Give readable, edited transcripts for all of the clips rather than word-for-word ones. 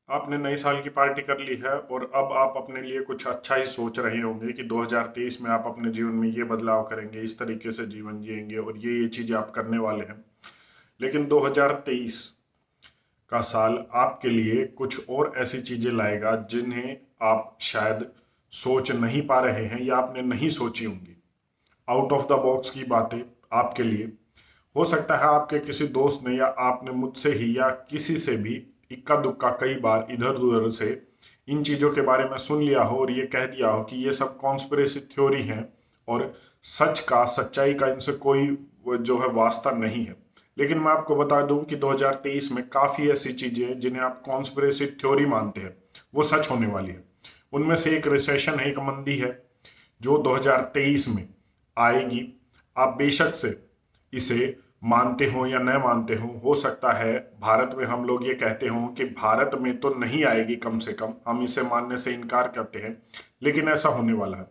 आपने नई साल की पार्टी कर ली है और अब आप अपने लिए कुछ अच्छा ही सोच रहे होंगे कि 2023 में आप अपने जीवन में ये बदलाव करेंगे, इस तरीके से जीवन जिएंगे और ये चीज़ें आप करने वाले हैं। लेकिन 2023 का साल आपके लिए कुछ और ऐसी चीज़ें लाएगा जिन्हें आप शायद सोच नहीं पा रहे हैं या आपने नहीं सोची होंगी। आउट ऑफ द बॉक्स की बातें आपके लिए हो सकता है आपके किसी दोस्त ने या आपने मुझसे ही या किसी से भी इक्का दुक्का कई बार इधर उधर से इन चीज़ों के बारे में सुन लिया हो और ये कह दिया हो कि ये सब कॉन्स्पिरेसी थ्योरी हैं और सच का सच्चाई का इनसे कोई जो है वास्ता नहीं है। लेकिन मैं आपको बता दूं कि 2023 में काफ़ी ऐसी चीज़ें हैं जिन्हें आप कॉन्स्पिरेसी थ्योरी मानते हैं वो सच होने वाली है। उनमें से एक रिसेशन है, एक मंदी है जो 2023 में आएगी। आप बेशक से इसे मानते हो या न मानते हो सकता है भारत में हम लोग ये कहते हों कि भारत में तो नहीं आएगी, कम से कम हम इसे मानने से इनकार करते हैं, लेकिन ऐसा होने वाला है।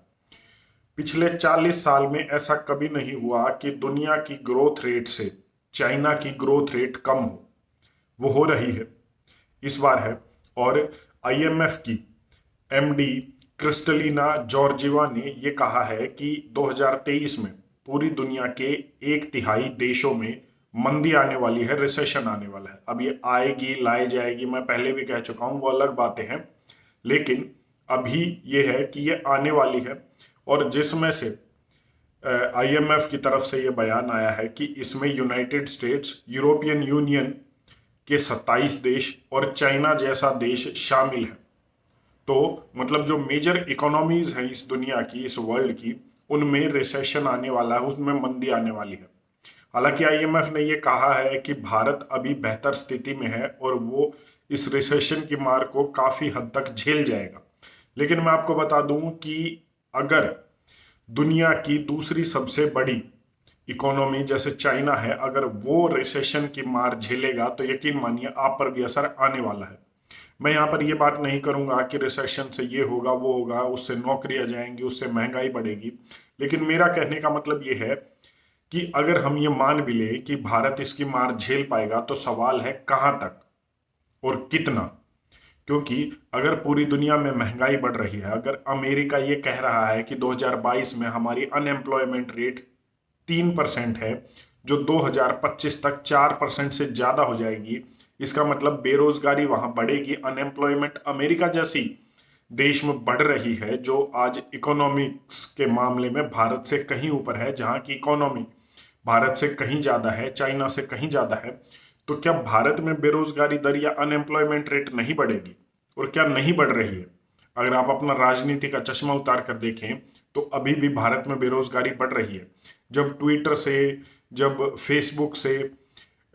पिछले 40 साल में ऐसा कभी नहीं हुआ कि दुनिया की ग्रोथ रेट से चाइना की ग्रोथ रेट कम हो। वो हो रही है, इस बार है। और आईएमएफ की एमडी क्रिस्टलिना जॉर्जिवा ने ये कहा है कि 2023 में पूरी दुनिया के एक तिहाई देशों में मंदी आने वाली है, रिसेशन आने वाला है। अब ये आएगी लाई जाएगी, मैं पहले भी कह चुका हूँ, वो अलग बातें हैं, लेकिन अभी ये है कि ये आने वाली है। और जिसमें से आईएमएफ की तरफ से ये बयान आया है कि इसमें यूनाइटेड स्टेट्स, यूरोपियन यूनियन के 27 देश और चाइना जैसा देश शामिल है। तो मतलब जो मेजर इकोनॉमीज हैं इस दुनिया की, इस वर्ल्ड की, उनमें रिसेशन आने वाला है, उसमें मंदी आने वाली है। हालांकि आईएमएफ ने ये कहा है कि भारत अभी बेहतर स्थिति में है और वो इस रिसेशन की मार को काफी हद तक झेल जाएगा। लेकिन मैं आपको बता दूं कि अगर दुनिया की दूसरी सबसे बड़ी इकोनॉमी जैसे चाइना है, अगर वो रिसेशन की मार झेलेगा तो यकीन मानिए आप पर भी असर आने वाला है। मैं यहाँ पर ये बात नहीं करूंगा कि रिसेशन से ये होगा वो होगा, उससे नौकरियां जाएंगी, उससे महंगाई बढ़ेगी। लेकिन मेरा कहने का मतलब ये है कि अगर हम ये मान भी ले कि भारत इसकी मार झेल पाएगा तो सवाल है कहाँ तक और कितना। क्योंकि अगर पूरी दुनिया में महंगाई बढ़ रही है, अगर अमेरिका ये कह रहा है कि 2022 में हमारी अनएम्प्लॉयमेंट रेट 3% है, जो 2025 तक 4% से ज्यादा हो जाएगी, इसका मतलब बेरोजगारी वहां बढ़ेगी। अनएम्प्लॉयमेंट अमेरिका जैसी देश में बढ़ रही है जो आज इकोनॉमिक्स के मामले में भारत से कहीं ऊपर है, जहां की इकोनॉमी भारत से कहीं ज्यादा है, चाइना से कहीं ज्यादा है। तो क्या भारत में बेरोजगारी दर या अनएम्प्लॉयमेंट रेट नहीं बढ़ेगी? और क्या नहीं बढ़ रही है? अगर आप अपना राजनीति का चश्मा उतार कर देखें तो अभी भी भारत में बेरोजगारी बढ़ रही है। जब ट्विटर से, जब फेसबुक से,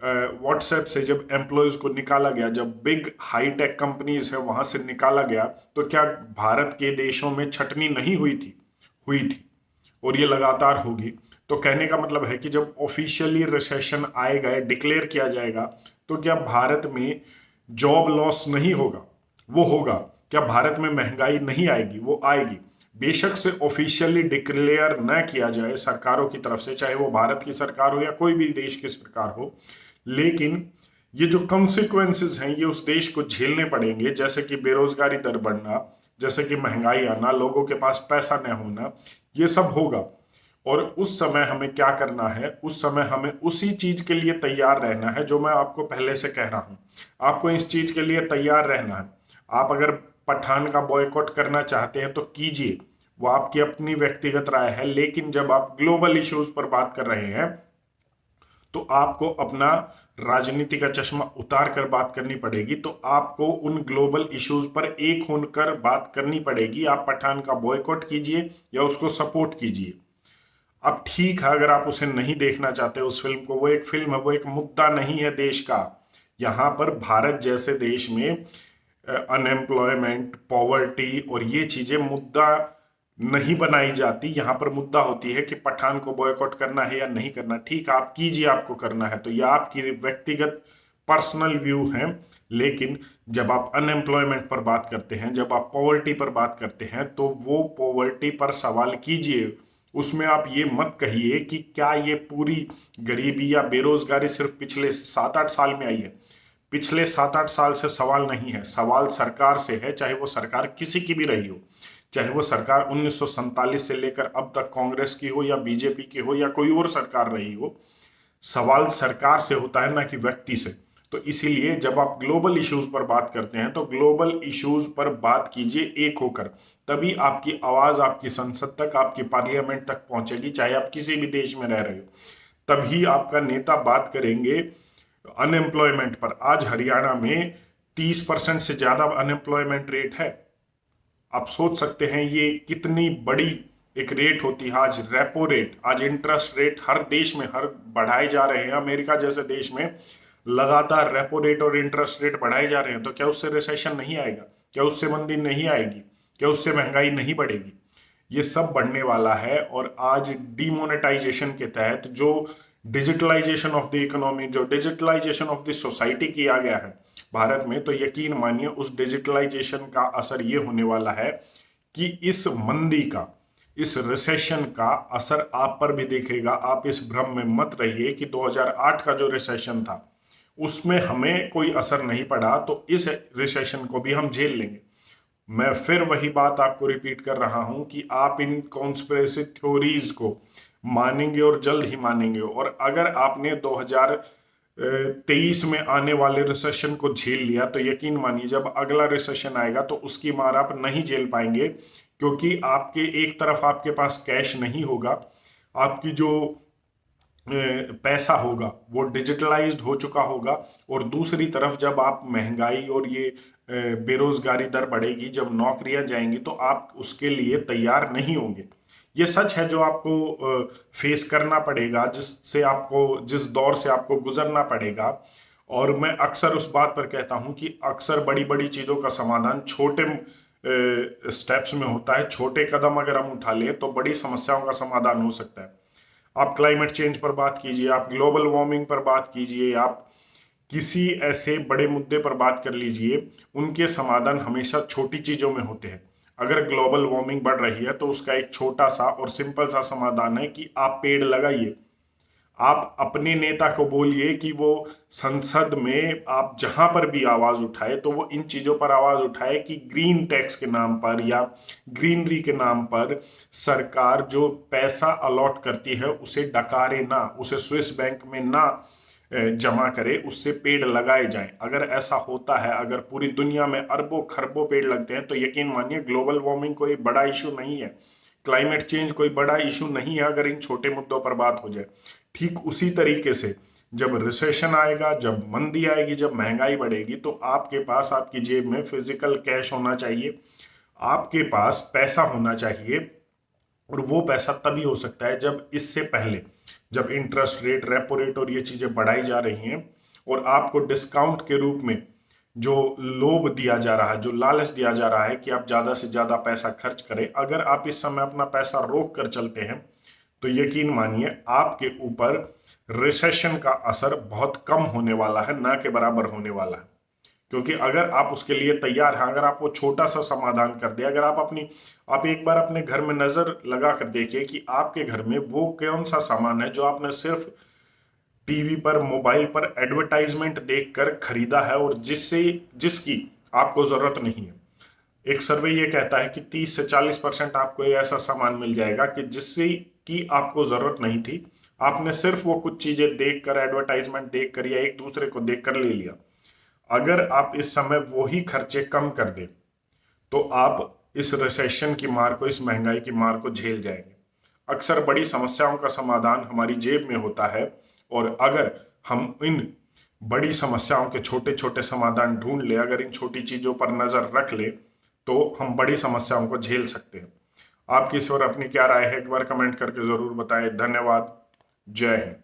व्हाट्सएप से जब एम्प्लॉयज को निकाला गया, जब बिग हाईटेक कंपनीज है वहां से निकाला गया, तो क्या भारत के देशों में छटनी नहीं हुई थी? हुई थी, और ये लगातार होगी। तो कहने का मतलब है कि जब ऑफिशियली रिसेशन आएगा, डिक्लेयर किया जाएगा, तो क्या भारत में जॉब लॉस नहीं होगा? वो होगा। क्या भारत में महंगाई नहीं आएगी? वो आएगी। बेशक से ऑफिशियली डिक्लेयर न किया जाए सरकारों की तरफ से, चाहे वो भारत की सरकार हो या कोई भी देश की सरकार हो, लेकिन ये जो कॉन्सिक्वेंसेस हैं ये उस देश को झेलने पड़ेंगे, जैसे कि बेरोजगारी दर बढ़ना, जैसे कि महंगाई आना, लोगों के पास पैसा न होना, ये सब होगा। और उस समय हमें क्या करना है? उस समय हमें उसी चीज के लिए तैयार रहना है जो मैं आपको पहले से कह रहा हूं। आपको इस चीज के लिए तैयार रहना है। आप अगर पठान का बॉयकॉट करना चाहते हैं तो कीजिए, वो आपकी अपनी व्यक्तिगत राय है। लेकिन जब आप ग्लोबल इश्यूज पर बात कर रहे हैं तो आपको अपना राजनीति का चश्मा उतार कर बात करनी पड़ेगी। तो आपको उन ग्लोबल इश्यूज पर एक होकर बात करनी पड़ेगी। आप पठान का बॉयकॉट कीजिए या उसको सपोर्ट कीजिए। अब ठीक है, अगर आप उसे नहीं देखना चाहते उस फिल्म को, वो एक फिल्म है, वो एक मुद्दा नहीं है देश का। यहाँ पर भारत जैसे देश में अनएम्प्लॉयमेंट, पॉवर्टी और ये चीजें मुद्दा नहीं बनाई जाती। यहाँ पर मुद्दा होती है कि पठान को बॉयकॉट करना है या नहीं करना। ठीक है, आप कीजिए, आपको करना है तो यह आपकी व्यक्तिगत पर्सनल व्यू है। लेकिन जब आप अनएम्प्लॉयमेंट पर बात करते हैं, जब आप पॉवर्टी पर बात करते हैं, तो वो पॉवर्टी पर सवाल कीजिए। उसमें आप ये मत कहिए कि क्या ये पूरी गरीबी या बेरोजगारी सिर्फ पिछले 7-8 साल में आई है। पिछले 7-8 साल से सवाल नहीं है, सवाल सरकार से है, चाहे वो सरकार किसी की भी रही हो, चाहे वो सरकार 1947 से लेकर अब तक कांग्रेस की हो या बीजेपी की हो या कोई और सरकार रही हो। सवाल सरकार से होता है, ना कि व्यक्ति से। तो इसीलिए जब आप ग्लोबल इश्यूज पर बात करते हैं तो ग्लोबल इश्यूज पर बात कीजिए एक होकर, तभी आपकी आवाज आपकी संसद तक, आपकी पार्लियामेंट तक पहुंचेगी, चाहे आप किसी भी देश में रह रहे हो। तभी आपका नेता बात करेंगे अनएम्प्लॉयमेंट पर। आज हरियाणा में 30% से ज्यादा अनएम्प्लॉयमेंट रेट है। आप सोच सकते हैं ये कितनी बड़ी एक रेट होती है। आज रेपो रेट, आज इंटरेस्ट रेट हर देश में हर बढ़ाए जा रहे हैं। अमेरिका जैसे देश में लगातार रेपो रेट और इंटरेस्ट रेट बढ़ाए जा रहे हैं। तो क्या उससे रिसेशन नहीं आएगा? क्या उससे मंदी नहीं आएगी? क्या उससे महंगाई नहीं बढ़ेगी? ये सब बढ़ने वाला है। और आज डीमोनेटाइजेशन के तहत जो डिजिटलाइजेशन ऑफ द इकोनॉमी, जो डिजिटलाइजेशन ऑफ द सोसाइटी किया गया है भारत में, तो यकीन मानिए उस डिजिटलाइजेशन का असर ये होने वाला है कि इस मंदी का, इस रिसेशन का असर आप पर भी दिखेगा। आप इस भ्रम में मत रहिए कि 2008 का जो रिसेशन था उसमें हमें कोई असर नहीं पड़ा, तो इस रिसेशन को भी हम झेल लेंगे। मैं फिर वही बात आपको रिपीट कर रहा हूं कि आप इन कॉन्स्पिरेसी थ्योरीज को मानेंगे और जल्द ही मानेंगे। और अगर आपने 2023 में आने वाले रिसेशन को झेल लिया तो यकीन मानिए जब अगला रिसेशन आएगा तो उसकी मार आप नहीं झेल पाएंगे, क्योंकि आपके एक तरफ आपके पास कैश नहीं होगा, आपकी जो पैसा होगा वो डिजिटलाइज्ड हो चुका होगा, और दूसरी तरफ जब आप महंगाई और ये बेरोजगारी दर बढ़ेगी, जब नौकरियां जाएंगी, तो आप उसके लिए तैयार नहीं होंगे। ये सच है जो आपको फेस करना पड़ेगा, जिससे आपको, जिस दौर से आपको गुजरना पड़ेगा। और मैं अक्सर उस बात पर कहता हूं कि अक्सर बड़ी बड़ी चीजों का समाधान छोटे स्टेप्स में होता है। छोटे कदम अगर हम उठा लें तो बड़ी समस्याओं का समाधान हो सकता है। आप क्लाइमेट चेंज पर बात कीजिए, आप ग्लोबल वार्मिंग पर बात कीजिए, आप किसी ऐसे बड़े मुद्दे पर बात कर लीजिए, उनके समाधान हमेशा छोटी चीजों में होते हैं। अगर ग्लोबल वार्मिंग बढ़ रही है तो उसका एक छोटा सा और सिंपल सा समाधान है कि आप पेड़ लगाइए। आप अपने नेता को बोलिए कि वो संसद में आप जहां पर भी आवाज उठाए तो वो इन चीजों पर आवाज उठाए कि ग्रीन टैक्स के नाम पर या ग्रीनरी के नाम पर सरकार जो पैसा अलॉट करती है उसे डकारे ना, उसे स्विस बैंक में ना जमा करे, उससे पेड़ लगाए जाएं। अगर ऐसा होता है, अगर पूरी दुनिया में अरबों खरबों पेड़ लगते हैं, तो यकीन मानिए ग्लोबल वार्मिंग कोई बड़ा इशू नहीं है, क्लाइमेट चेंज कोई बड़ा इशू नहीं है अगर इन छोटे मुद्दों पर बात हो जाए। ठीक उसी तरीके से जब रिसेशन आएगा, जब मंदी आएगी, जब महंगाई बढ़ेगी, तो आपके पास, आपकी जेब में फिजिकल कैश होना चाहिए, आपके पास पैसा होना चाहिए। और वो पैसा तभी हो सकता है जब इससे पहले, जब इंटरेस्ट रेट, रेपो रेट और ये चीजें बढ़ाई जा रही हैं और आपको डिस्काउंट के रूप में जो लोभ दिया जा रहा है, जो लालच दिया जा रहा है कि आप ज्यादा से ज्यादा पैसा खर्च करें, अगर आप इस समय अपना पैसा रोक कर चलते हैं तो यकीन मानिए आपके ऊपर रिसेशन का असर बहुत कम होने वाला है, ना के बराबर होने वाला है। क्योंकि अगर आप उसके लिए तैयार हैं, अगर आप वो छोटा सा समाधान कर दे, अगर आप एक बार अपने घर में नजर लगा कर देखिए कि आपके घर में वो कौन सा सामान है जो आपने सिर्फ टीवी पर, मोबाइल पर एडवर्टाइजमेंट देखकर खरीदा है और जिसकी आपको जरूरत नहीं है। एक सर्वे ये कहता है कि 30 से 40% आपको ऐसा सामान मिल जाएगा कि जिससे की आपको जरूरत नहीं थी, आपने सिर्फ वो कुछ चीजें देखकर, एडवर्टाइजमेंट देखकर या एक दूसरे को देखकर ले लिया। अगर आप इस समय वो ही खर्चे कम कर दें तो आप इस रिसेशन की मार को, इस महंगाई की मार को झेल जाएंगे। अक्सर बड़ी समस्याओं का समाधान हमारी जेब में होता है, और अगर हम इन बड़ी समस्याओं के छोटे छोटे समाधान ढूंढ ले, अगर इन छोटी चीजों पर नजर रख ले, तो हम बड़ी समस्याओं को झेल सकते हैं। आपकी इस पर अपनी क्या राय है, एक बार कमेंट करके जरूर बताएं। धन्यवाद। जय हिंद।